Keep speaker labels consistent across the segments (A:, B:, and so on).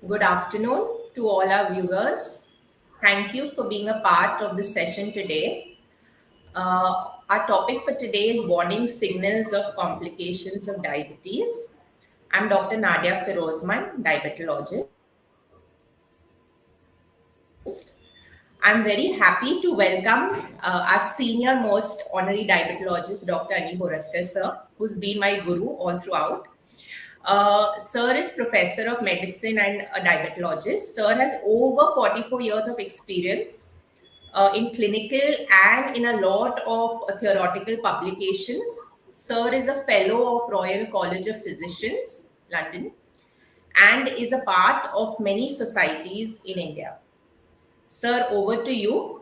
A: Good afternoon to all our viewers. Thank you for being a part of the session today. Our topic for today is warning signals of complications of diabetes. I'm Dr. Nadia Firozman, diabetologist. I'm very happy to welcome our senior most honorary diabetologist, Dr. Anil Bhoraskar, sir, who's been my guru all throughout. Sir is professor of medicine and a diabetologist. Sir has over 44 years of experience in clinical and in a lot of theoretical publications. Sir is a fellow of Royal College of Physicians, London, and is a part of many societies in India. Sir, over to you.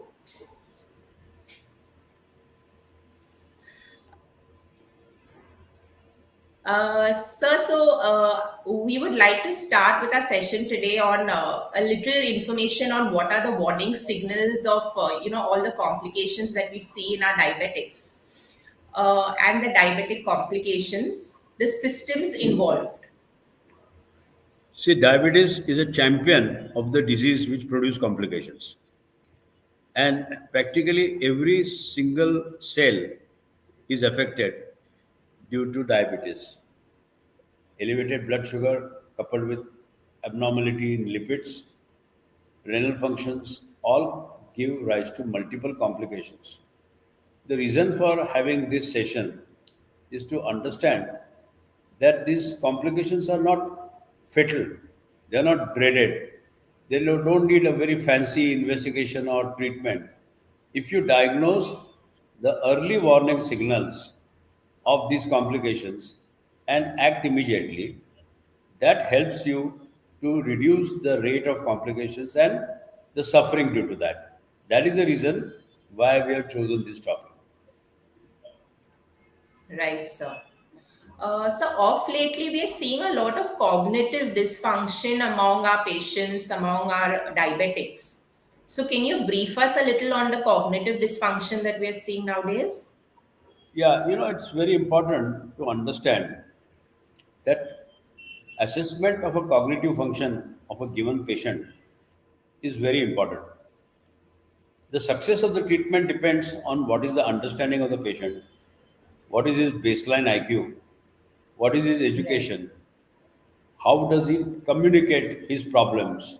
A: We would like to start with our session today on a little information on what are the warning signals of, all the complications that we see in our diabetics and the diabetic complications, the systems involved.
B: See, diabetes is a champion of the disease which produce complications. And practically every single cell is affected due to diabetes. Elevated blood sugar coupled with abnormality in lipids, renal functions, all give rise to multiple complications. The reason for having this session is to understand that these complications are not fatal, they are not dreaded, they don't need a very fancy investigation or treatment. If you diagnose the early warning signals of these complications and act immediately, that helps you to reduce the rate of complications and the suffering due to that. That is the reason why we have chosen this topic.
A: Right, sir. So, off lately, we are seeing a lot of cognitive dysfunction among our patients, among our diabetics. So, can you brief us a little on the cognitive dysfunction that we are seeing nowadays?
B: Yeah, it's very important to understand that assessment of a cognitive function of a given patient is very important. The success of the treatment depends on what is the understanding of the patient, what is his baseline IQ, what is his
A: Right.
B: education, how does he communicate his problems,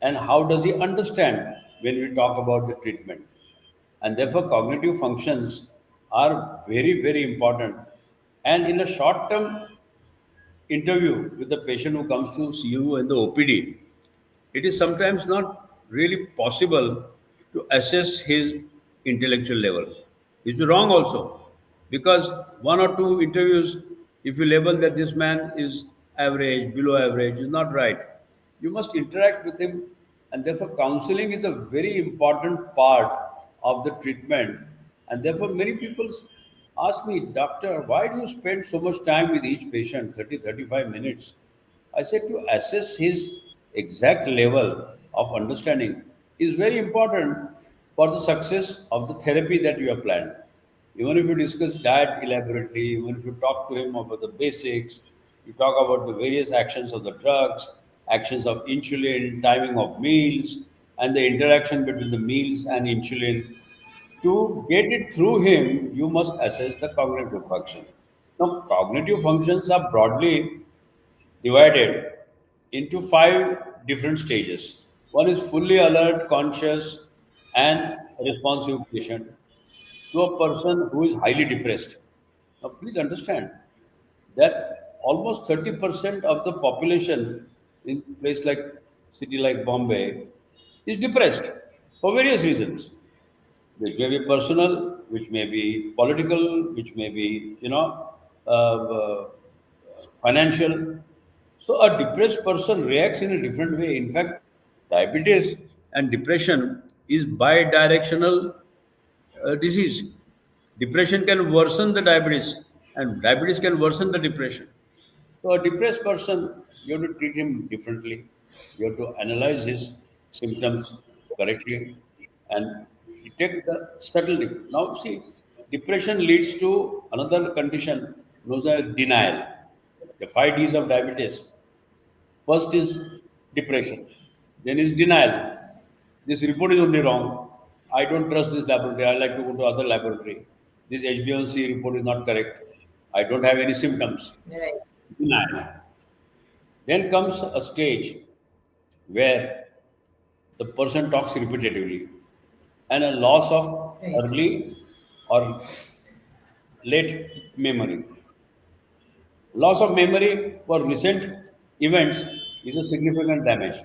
B: and how does he understand when we talk about the treatment. And therefore, cognitive functions are very, very important. And in a short term interview with the patient who comes to see you in the OPD, it is sometimes not really possible to assess his intellectual level. It's wrong also, because one or two interviews, if you label that this man is average, below average, is not right. You must interact with him, and therefore counseling is a very important part of the treatment. And therefore many people ask me, doctor, why do you spend so much time with each patient, 30-35 minutes? I said to assess his exact level of understanding is very important for the success of the therapy that you have planned. Even if you discuss diet elaborately, even if you talk to him about the basics, you talk about the various actions of the drugs, actions of insulin, timing of meals, and the interaction between the meals and insulin. To get it through him, you must assess the cognitive function. Now, cognitive functions are broadly divided into five different stages. One is fully alert, conscious, and responsive patient to a person who is highly depressed. Now, please understand that almost 30% of the population in place like city like Bombay is depressed for various reasons, which may be personal, which may be political, which may be, financial. So a depressed person reacts in a different way. In fact, diabetes and depression is bi-directional disease. Depression can worsen the diabetes, and diabetes can worsen the depression. So, a depressed person, you have to treat him differently. You have to analyze his symptoms correctly and detect the subtlety. Now, see, depression leads to another condition known as denial. The 5 Ds of diabetes. First is depression. Then is denial. This report is only wrong. I don't trust this laboratory. I like to go to other laboratory. This HbA1c report is not correct. I don't have any symptoms.
A: Right.
B: Denial. Then comes a stage where the person talks repetitively and a loss of
A: Right.
B: early or late memory. Loss of memory for recent events is a significant damage.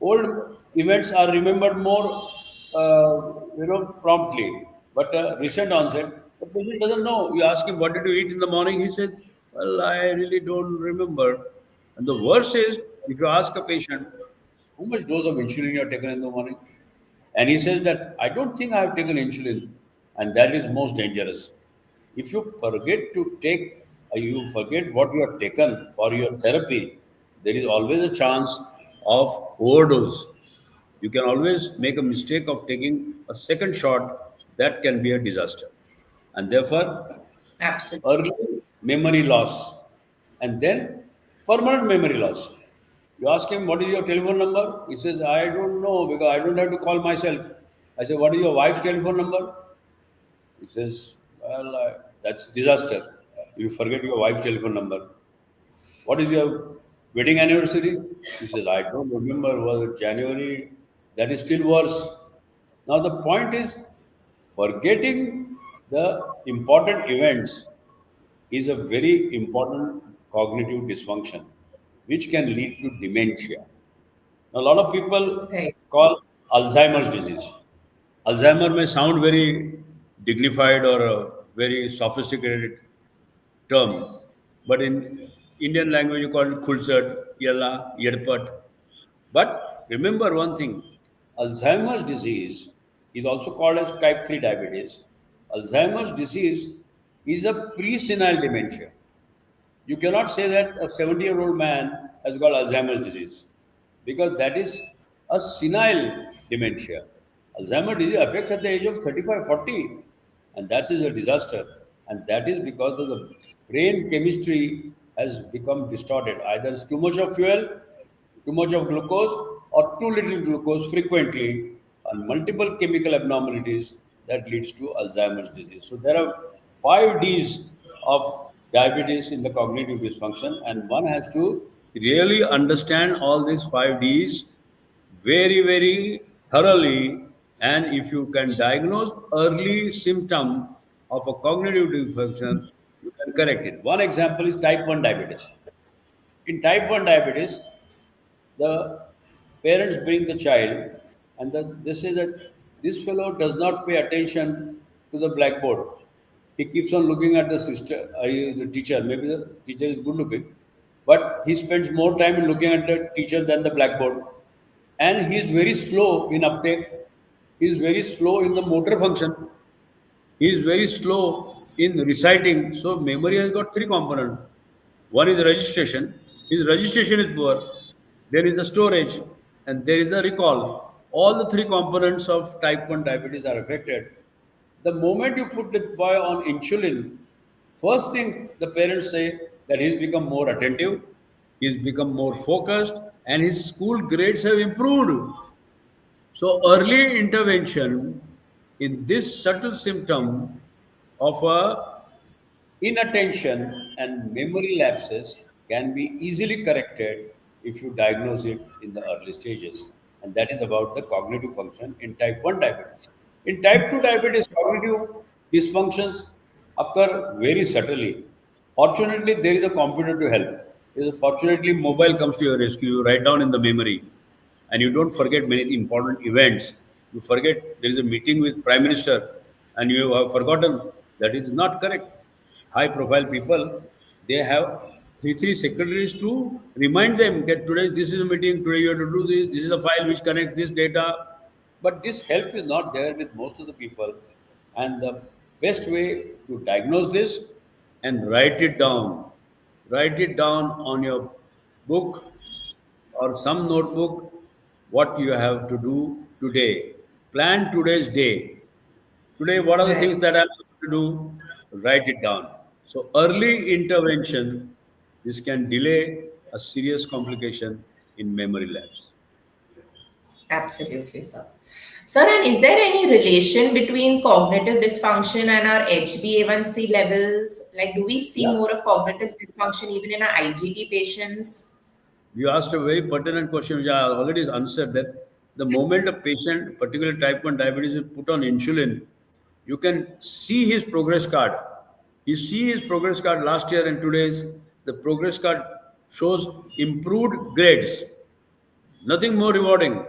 B: Old events are remembered more, promptly, but recent onset, the patient doesn't know. You ask him, "What did you eat in the morning?" He says, "Well, I really don't remember." And the worst is, if you ask a patient, "How much dose of insulin you have taken in the morning?" And he says that, "I don't think I have taken insulin," and that is most dangerous. If you forget to take, you forget what you have taken for your therapy, there is always a chance of overdose. You can always make a mistake of taking a second shot, that can be a disaster. And therefore,
A: Absolutely.
B: early memory loss and then permanent memory loss. You ask him, "What is your telephone number?" He says, "I don't know because I don't have to call myself." I say, "What is your wife's telephone number?" He says, "Well, that's disaster. You forget your wife's telephone number. What is your wedding anniversary?" He says, "I don't remember. Was it January?" That is still worse. Now, the point is, forgetting the important events is a very important cognitive dysfunction, which can lead to dementia. A lot of people
A: Right.
B: call Alzheimer's disease. Alzheimer may sound very dignified or a very sophisticated term, but in Indian language you call it Khulsat, Yalla, Yedpat. But remember one thing, Alzheimer's disease is also called as type 3 diabetes. Alzheimer's disease is a pre-senile dementia. You cannot say that a 70-year-old man has got Alzheimer's disease because that is a senile dementia. Alzheimer's disease affects at the age of 35, 40, and that is a disaster. And that is because of the brain chemistry has become distorted. Either it's too much of fuel, too much of glucose, or too little glucose frequently, and multiple chemical abnormalities that leads to Alzheimer's disease. So there are 5 Ds of diabetes in the cognitive dysfunction, and one has to really understand all these 5 Ds very, very thoroughly. And if you can diagnose early symptom of a cognitive dysfunction, you can correct it. One example is type 1 diabetes. In type 1 diabetes, the parents bring the child and they say that this fellow does not pay attention to the blackboard. He keeps on looking at the sister, the teacher. Maybe the teacher is good looking, but he spends more time in looking at the teacher than the blackboard. And he is very slow in uptake. He is very slow in the motor function. He is very slow in reciting. So memory has got three components. One is registration. His registration is poor. There is a storage and there is a recall. All the three components of type 1 diabetes are affected. The moment you put the boy on insulin, first thing the parents say that he's become more attentive, he's become more focused, and his school grades have improved. So early intervention in this subtle symptom of a inattention and memory lapses can be easily corrected if you diagnose it in the early stages. And that is about the cognitive function in type 1 diabetes. In type 2 diabetes, cognitive dysfunctions occur very subtly. Fortunately, there is a computer to help. Fortunately, mobile comes to your rescue. You write down in the memory and you don't forget many important events. You forget there is a meeting with Prime Minister and you have forgotten. That is not correct. High profile people, they have three secretaries to remind them that today this is a meeting, today you have to do this is a file which connects this data. But this help is not there with most of the people. And the best way to diagnose this and write it down. Write it down on your book or some notebook what you have to do today. Plan today's day. Today, what are the things
A: Right.
B: that I'm supposed to do? Write it down. So early intervention, this can delay a serious complication in memory labs.
A: Absolutely, sir. Sir, and is there any relation between cognitive dysfunction and our HbA1c levels? Like, do we see
B: Yeah.
A: more of cognitive dysfunction even in our IGT patients?
B: You asked a very pertinent question, which I already answered that the moment a patient, particularly type 1 diabetes, is put on insulin, you can see his progress card. You see his progress card last year and today's, the progress card shows improved grades. Nothing more rewarding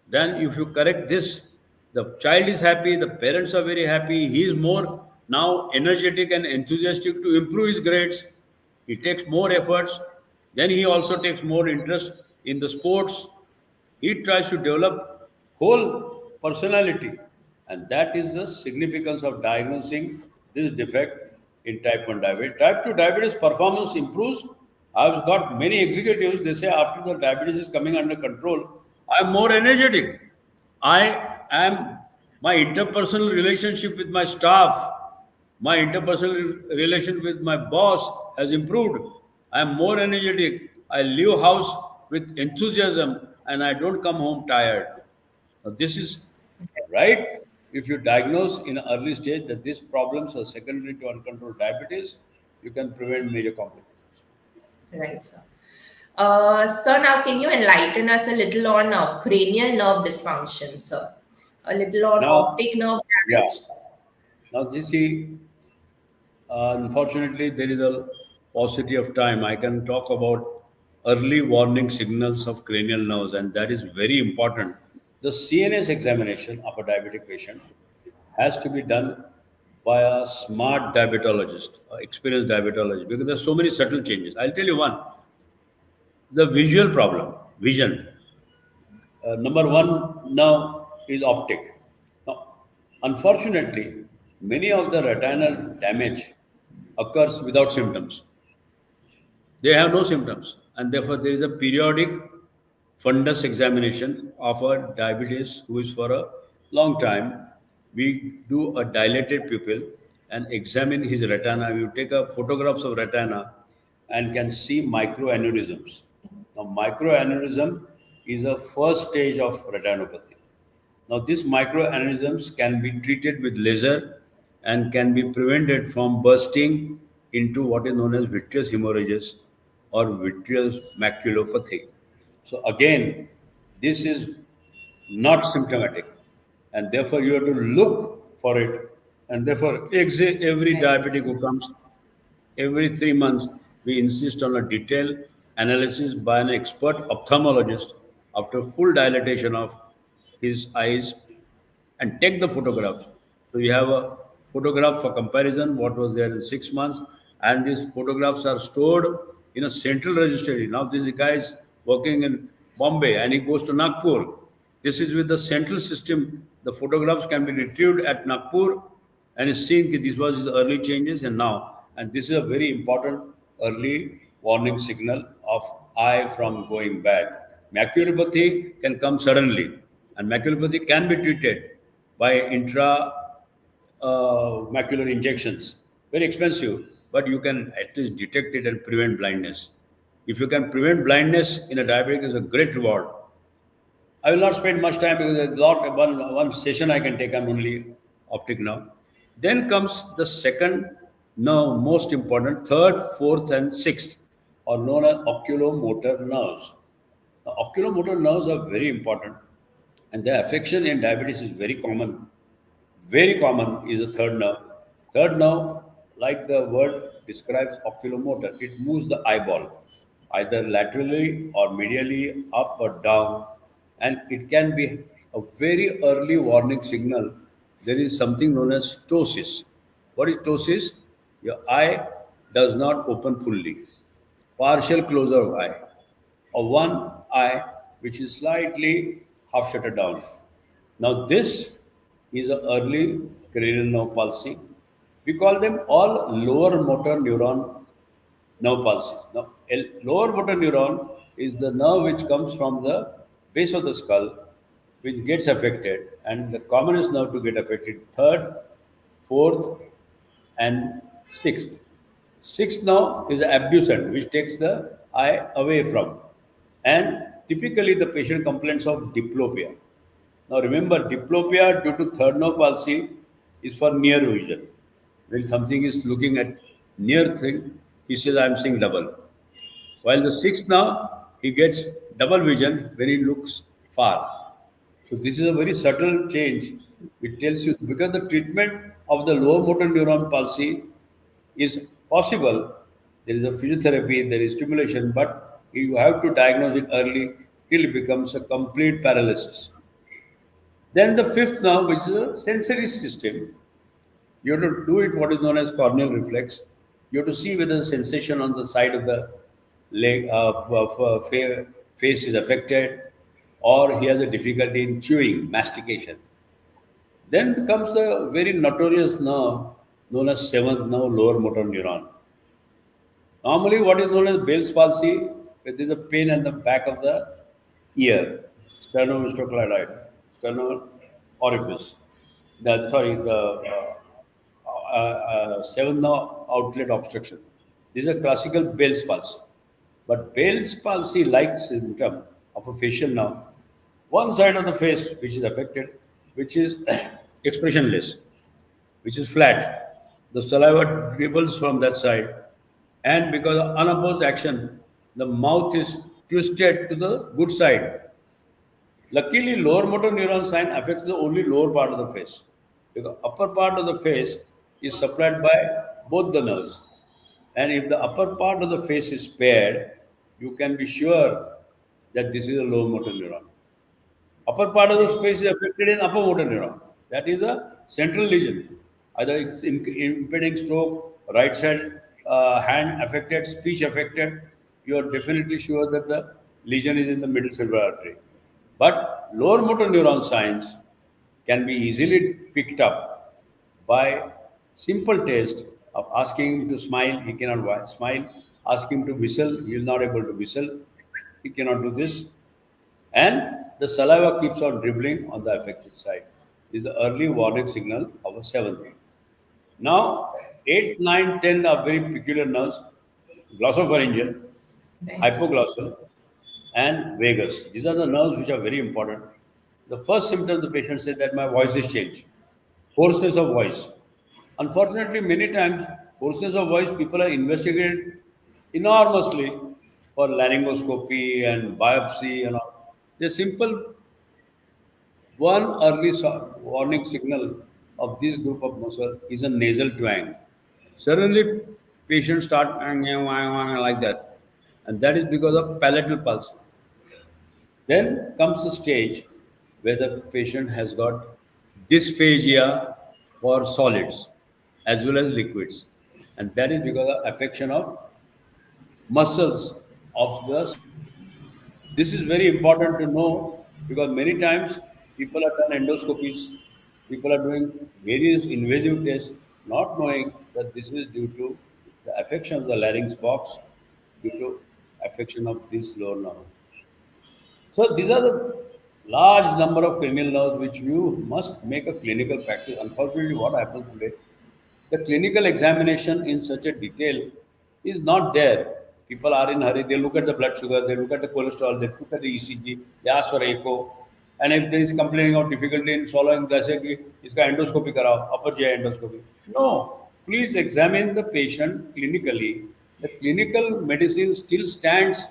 B: than if you correct this. The child is happy, the parents are very happy, he is more now energetic and enthusiastic to improve his grades. He takes more efforts, then he also takes more interest in the sports. He tries to develop whole personality. And that is the significance of diagnosing this defect in type 1 diabetes. Type 2 diabetes performance improves. I've got many executives, they say after the diabetes is coming under control, I'm more energetic. I am, my interpersonal relationship with my staff, my interpersonal relation with my boss has improved. I am more energetic. I leave house with enthusiasm and I don't come home tired. Now, this is right. If you diagnose in an early stage that these problems are secondary to uncontrolled diabetes, you can prevent major complications.
A: Right, sir. Sir, now can you enlighten us a little on cranial nerve dysfunction, sir? A little on
B: Now,
A: optic nerve
B: yeah.
A: damage?
B: Now, this see, unfortunately, there is a paucity of time. I can talk about early warning signals of cranial nerves, and that is very important. The CNS examination of a diabetic patient has to be done by a smart diabetologist, experienced diabetologist, because there's so many subtle changes. I'll tell you one: the visual problem, vision. Number one now is optic. Now, unfortunately, many of the retinal damage occurs without symptoms. They have no symptoms, and therefore there is a periodic fundus examination of a diabetes who is for a long time. We do a dilated pupil and examine his retina. We take a photographs of retina and can see microaneurysms. Now, microaneurysm is a first stage of retinopathy. Now, these microaneurysms can be treated with laser and can be prevented from bursting into what is known as vitreous hemorrhages or vitreous maculopathy. So, again, this is not symptomatic, and therefore you have to look for it. And therefore, every
A: Right.
B: diabetic who comes every 3 months, we insist on a detailed analysis by an expert ophthalmologist after full dilatation of his eyes and take the photographs. So you have a photograph for comparison, what was there in 6 months, and these photographs are stored in a central registry. Now this guy is working in Bombay and he goes to Nagpur. This is with the central system. The photographs can be retrieved at Nagpur and is seeing that this was his early changes and now. And this is a very important early warning signal of eye from going bad. Maculopathy can come suddenly, and maculopathy can be treated by intra macular injections. Very expensive, but you can at least detect it and prevent blindness. If you can prevent blindness in a diabetic, it's a great reward. I will not spend much time because there's a lot. One session I can take on only optic nerve. Then comes the second nerve, most important, third, fourth, and sixth, are known as oculomotor nerves. The oculomotor nerves are very important, and the affection in diabetes is very common. Very common is the third nerve. Third nerve, like the word describes oculomotor, it moves the eyeball either laterally or medially, up or down, and it can be a very early warning signal. There is something known as ptosis. What is ptosis? Your eye does not open fully, partial closure of eye, or one eye which is slightly half shuttered down. Now, this is an early cranial nerve palsy. We call them all lower motor neuron nerve palsies. Now, a lower motor neuron is the nerve which comes from the base of the skull, which gets affected, and the commonest nerve to get affected, third, fourth, and sixth. Sixth now is abducent, which takes the eye away from. And typically the patient complains of diplopia. Now remember, diplopia due to third nerve palsy is for near vision. When something is looking at near thing, he says, I'm seeing double. While the sixth now, he gets double vision when he looks far. So this is a very subtle change. It tells you because the treatment of the lower motor neuron palsy is possible. There is a physiotherapy, there is stimulation, but you have to diagnose it early till it becomes a complete paralysis. Then the fifth nerve, which is a sensory system, you have to do it what is known as corneal reflex. You have to see whether the sensation on the side of the leg face is affected, or he has a difficulty in chewing, mastication. Then comes the very notorious nerve known as seventh nerve, lower motor neuron. Normally, what is known as Bell's palsy, where there is a pain at the back of the ear, sternocleidomastoid, sternal orifice. The seventh nerve outlet obstruction. This is a classical Bell's palsy. But Bell's palsy like symptom of a facial nerve, one side of the face which is affected, which is expressionless, which is flat. The saliva dribbles from that side, and because of unopposed action, the mouth is twisted to the good side. Luckily, lower motor neuron sign affects the only lower part of the face. Because upper part of the face is supplied by both the nerves. And if the upper part of the face is spared, you can be sure that this is a lower motor neuron. Upper part of the space is affected in upper motor neuron. That is a central lesion. Either it's impeding stroke, right side hand affected, speech affected. You are definitely sure that the lesion is in the middle cerebral artery. But lower motor neuron signs can be easily picked up by simple test of asking him to smile, he cannot smile, ask him to whistle, he is not able to whistle, he cannot do this, and the saliva keeps on dribbling on the affected side. This is the early warning signal of a seventh nerve. Now, 8, 9, 10 are very peculiar nerves, glossopharyngeal,
A: Right.
B: hypoglossal, and vagus. These are the nerves which are very important. The first symptom the patient says that my voice is changed, hoarseness of voice. Unfortunately, many times hoarseness of voice people are investigated enormously for laryngoscopy and biopsy and all. The simple one early warning signal of this group of muscle is a nasal twang. Suddenly, patients start like that, and that is because of palatal pulse. Then comes the stage where the patient has got dysphagia for solids as well as liquids, and that is because of affection of muscles of the stomach. This is very important to know because many times people have done endoscopies, people are doing various invasive tests, not knowing that this is due to the affection of the larynx box, due to affection of this lower nerve. So these are the large number of cranial nerves which you must make a clinical practice. Unfortunately, what happens today, the clinical examination in such a detail is not there. People are in hurry. They look at the blood sugar, they look at the cholesterol, they look at the ECG, they ask for echo. And if there is complaining of difficulty in swallowing, they say कि इसका endoscopy कराओ, upper GI endoscopy. No, please examine the patient clinically. The clinical medicine still stands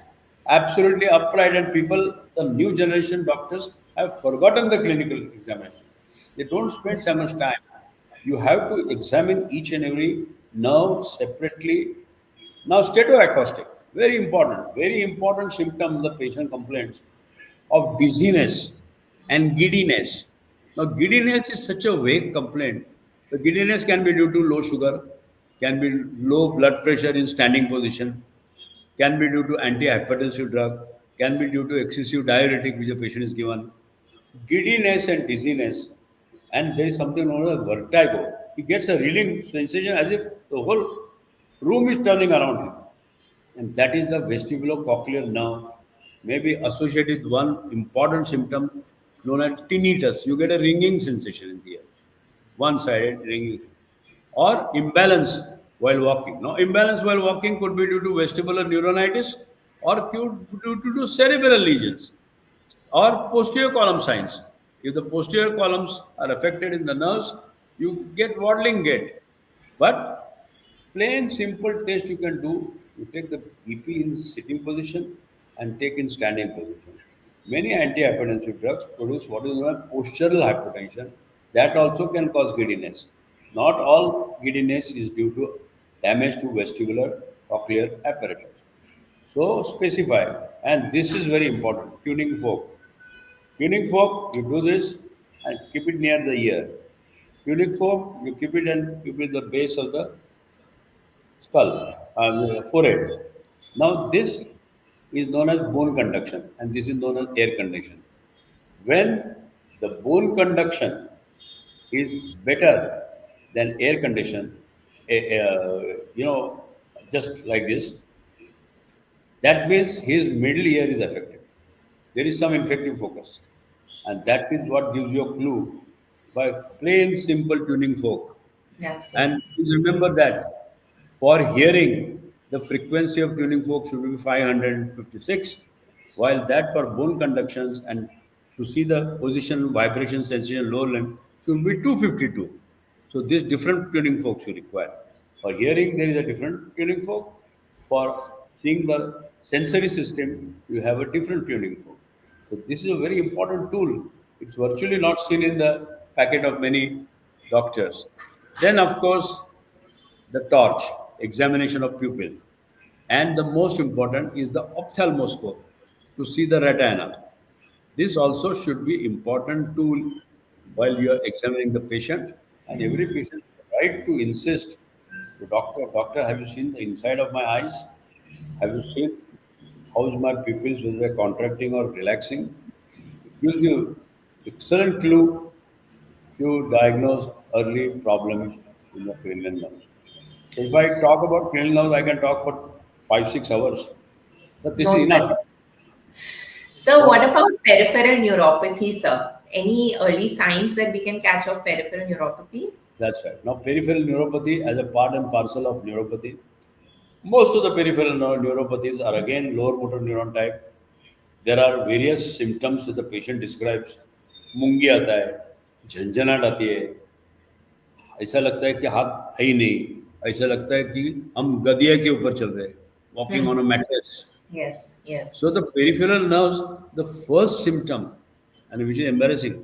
B: absolutely upright, and people, the new generation doctors, have forgotten the clinical examination. They don't spend so much time. You have to examine each and every nerve separately. Now, statoacoustic, very important symptom the patient complains of dizziness and giddiness. Now, giddiness is such a vague complaint. The giddiness can be due to low sugar, can be low blood pressure in standing position, can be due to antihypertensive drug, can be due to excessive diuretic which the patient is given, giddiness and dizziness, and there is something known as vertigo. He gets a reeling sensation as if the whole room is turning around him, and that is the vestibulocochlear nerve, may be associated with one important symptom known as tinnitus. You get a ringing sensation in the ear, one-sided ringing, or imbalance while walking. Now, imbalance while walking could be due to vestibular neuronitis or due to cerebral lesions or posterior column signs. If the posterior columns are affected in the nerves, you get waddling gait. But plain simple test you can do, you take the BP in sitting position and take in standing position. Many antihypertensive drugs produce what is known as postural hypotension that also can cause giddiness. Not all giddiness is due to damage to vestibular cochlear apparatus. So specify, and this is very important, tuning fork. Tuning fork, you do this and keep it near the ear. Tuning fork, you keep it and keep it at the base of the skull, the forehead. Now this is known as bone conduction and this is known as air conduction. When the bone conduction is better than air condition, you know, just like this, that means his middle ear is affected. There is some infective focus. And that is what gives you a clue by plain simple tuning fork.
A: Absolutely.
B: And please remember that for hearing, the frequency of tuning fork should be 556, while that for bone conductions and to see the position, vibration, sensation, low limb should be 252. So these different tuning forks you require. For hearing, there is a different tuning fork. For seeing the sensory system, you have a different tuning fork. So this is a very important tool. It's virtually not seen in the packet of many doctors. Then, of course, the torch, examination of pupil. And the most important is the ophthalmoscope to see the retina. This also should be important tool while you are examining the patient. And every patient has the right to insist to doctor, have you seen the inside of my eyes? Have you seen how is my pupils, whether they're contracting or relaxing? It gives you excellent clue to diagnose early problems in the cranial nerves. So if I talk about cranial nerves, I can talk for 5, 6 hours. But this is
A: Most
B: enough.
A: likely. So, what
B: So
A: about peripheral neuropathy, sir? Any early signs that we can catch of peripheral neuropathy?
B: that's right. Now peripheral neuropathy as a part and parcel of neuropathy. Most of the peripheral neuropathies are again lower motor neuron type. There are various symptoms that the patient describes. मूंगी आता है, झंझनाहट आती है, ऐसा लगता है कि हाथ है ही नहीं, ऐसा लगता है कि हम गदिया के ऊपर चल रहे हैं, walking on a
A: Hmm.
B: Mattress.
A: Yes, yes.
B: So the peripheral nerves, the first symptom, and which is embarrassing,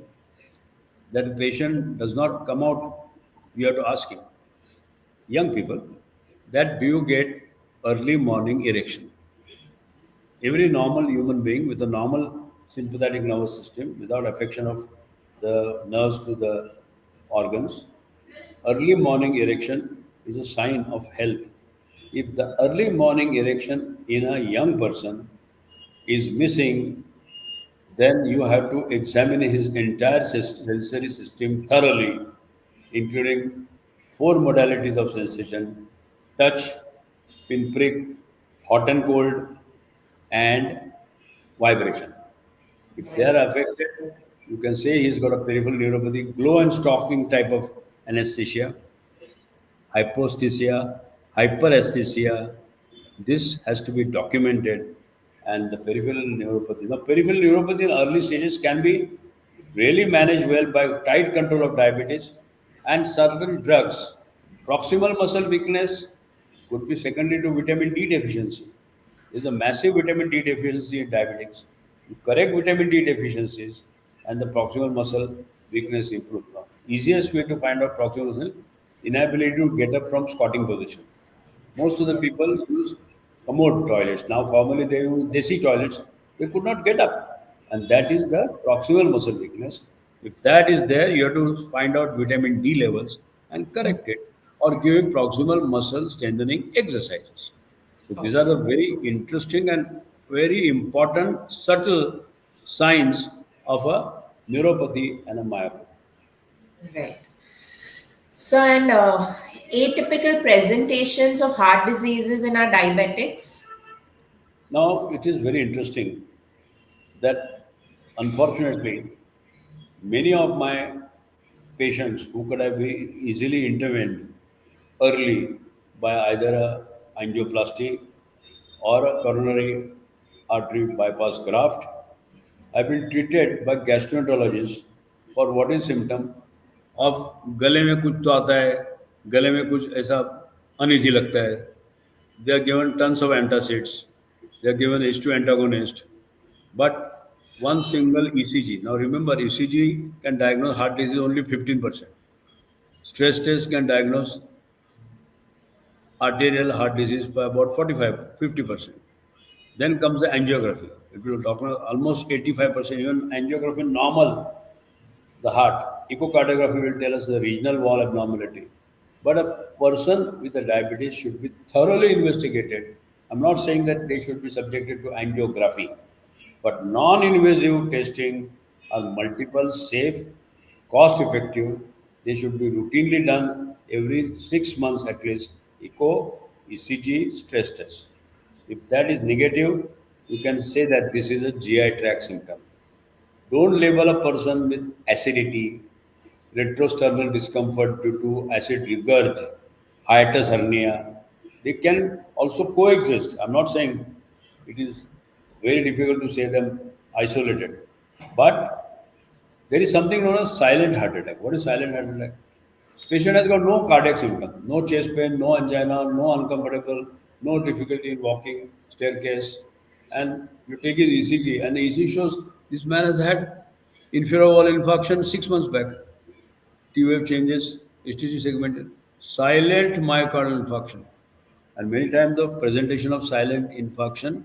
B: that the patient does not come out, we have to ask him, young people, that do you get early morning erection? Every normal human being with a normal sympathetic nervous system, without affection of the nerves to the organs, early morning erection is a sign of health. If the early morning erection in a young person is missing, then you have to examine his entire sensory system thoroughly, including four modalities of sensation: touch, pinprick, hot and cold, and vibration. If they are affected, you can say he's got a peripheral neuropathy, glow and stalking type of anesthesia, hyposthesia, hyperesthesia. This has to be documented. And the peripheral neuropathy. Now, peripheral neuropathy in early stages can be really managed well by tight control of diabetes and certain drugs. Proximal muscle weakness could be secondary to vitamin D deficiency. There's a massive vitamin D deficiency in diabetics. You correct vitamin D deficiencies and the proximal muscle weakness improves. Now, easiest way to find out proximal muscle inability to get up from squatting position. Most of the people use commode toilets. Now, formerly they use desi toilets. They could not get up. And that is the proximal muscle weakness. If that is there, you have to find out vitamin D levels and
A: Hmm.
B: correct it or give proximal muscle strengthening exercises. So these are
A: Okay,
B: the very interesting and very important subtle signs of a neuropathy and a myopathy.
A: right. So, and atypical presentations of heart diseases in our diabetics.
B: Now it is very interesting that unfortunately many of my patients who could have been easily intervened early by either a angioplasty or a coronary artery bypass graft. I've been treated by gastroenterologists for what is symptom of गले में कुछ तो आता है, गले में कुछ ऐसा uneasy लगता है. They are given tons of antacids. They are given H2 antagonist. But one single ECG. Now remember, ECG can diagnose heart disease only 15%. Stress test can diagnose arterial heart disease by about 45, 50%. Then comes the angiography. If you talk about almost 85%, even angiography normal, the heart. Echocardiography will tell us the regional wall abnormality. But a person with a diabetes should be thoroughly investigated. I'm not saying that they should be subjected to angiography, but non-invasive testing are multiple, safe, cost-effective. They should be routinely done every 6 months at least. Echo, ECG, stress test. If that is negative, you can say that this is a GI tract symptom. Don't label a person with acidity, retrosternal discomfort due to acid regurg, hiatus hernia. They can also coexist. I'm not saying it is very difficult to say them isolated. But there is something known as silent heart attack. What is silent heart attack? Patient has got no cardiac symptom, no chest pain, no angina, no uncomfortable, no difficulty in walking, staircase, and you take his ECG, and the ECG shows this man has had inferior wall infarction 6 months back. T wave changes, HTG segmented, silent myocardial infarction, and many times the presentation of silent infarction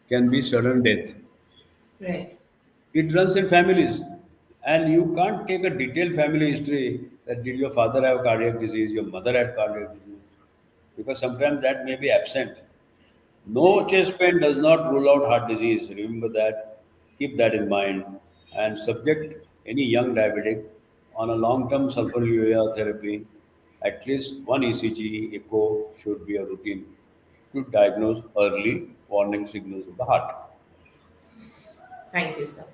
B: can be sudden death.
A: Right.
B: It runs in families, and you can't take a detailed family history that did your father have cardiac disease, your mother had cardiac disease, because sometimes that may be absent. No chest pain does not rule out heart disease. Remember that. Keep that in mind. And subject any young diabetic on a long-term sulfonylurea therapy. At least one ECG echo should be a routine to diagnose early warning signals of the heart.
A: Thank you, sir.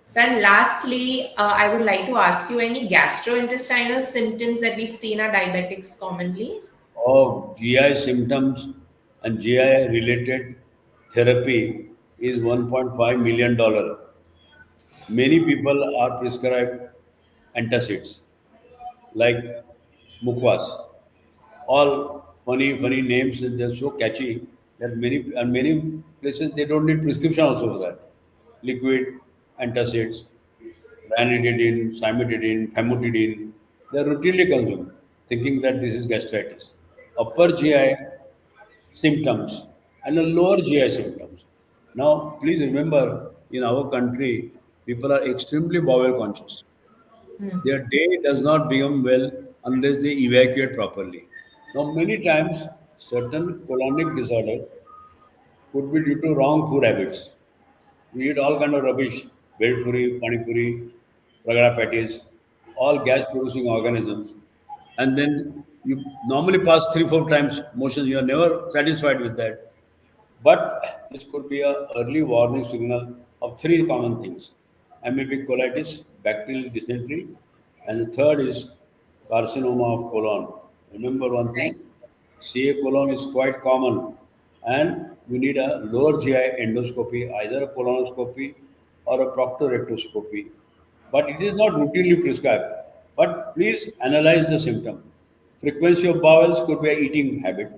A: So, and lastly, I would like to ask you any gastrointestinal symptoms that we see in our diabetics commonly?
B: Of GI symptoms and GI related therapy is $1.5 million. Many people are prescribed antacids like Mukwas. All funny names, and they're so catchy that many places they don't need prescription also for that. Liquid antacids, ranitidine, cimetidine, famotidine, they are routinely consumed, thinking that this is gastritis. Upper GI symptoms and the lower GI symptoms. Now, please remember, in our country, people are extremely bowel conscious. Their day does not become well unless they evacuate properly. Now, many times, certain colonic disorders could be due to wrong food habits. We eat all kind of rubbish, bel puri, pani puri, ragada patties, all gas-producing organisms, and then you normally pass 3, 4 times motions. You are never satisfied with that. But this could be a early warning signal of three common things: amoebic colitis, bacterial dysentery, and the third is carcinoma of colon. Remember one
A: Right.
B: thing: CA colon is quite common, and you need a lower GI endoscopy, either a colonoscopy or a proctorectoscopy. But it is not routinely prescribed. But please analyze the symptom. Frequency of bowels could be a eating habit.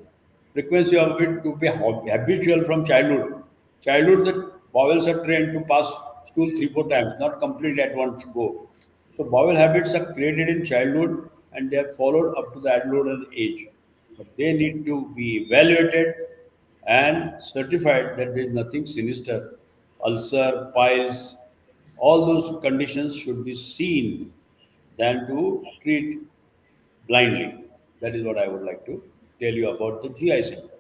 B: Frequency of it could be habitual from childhood. Childhood, the bowels are trained to pass stool 3, 4 times, not completely at once go. So bowel habits are created in childhood and they are followed up to the adolescent age. But they need to be evaluated and certified that there is nothing sinister. Ulcer, piles, all those conditions should be seen than to treat blindly. That is what I would like to tell you about the GI symptoms.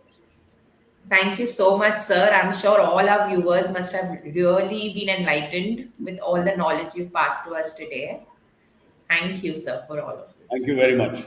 A: Thank you so much, sir. I'm sure all our viewers must have really been enlightened with all the knowledge you've passed to us today. Thank you, sir, for all of
B: Thank
A: this.
B: you very much.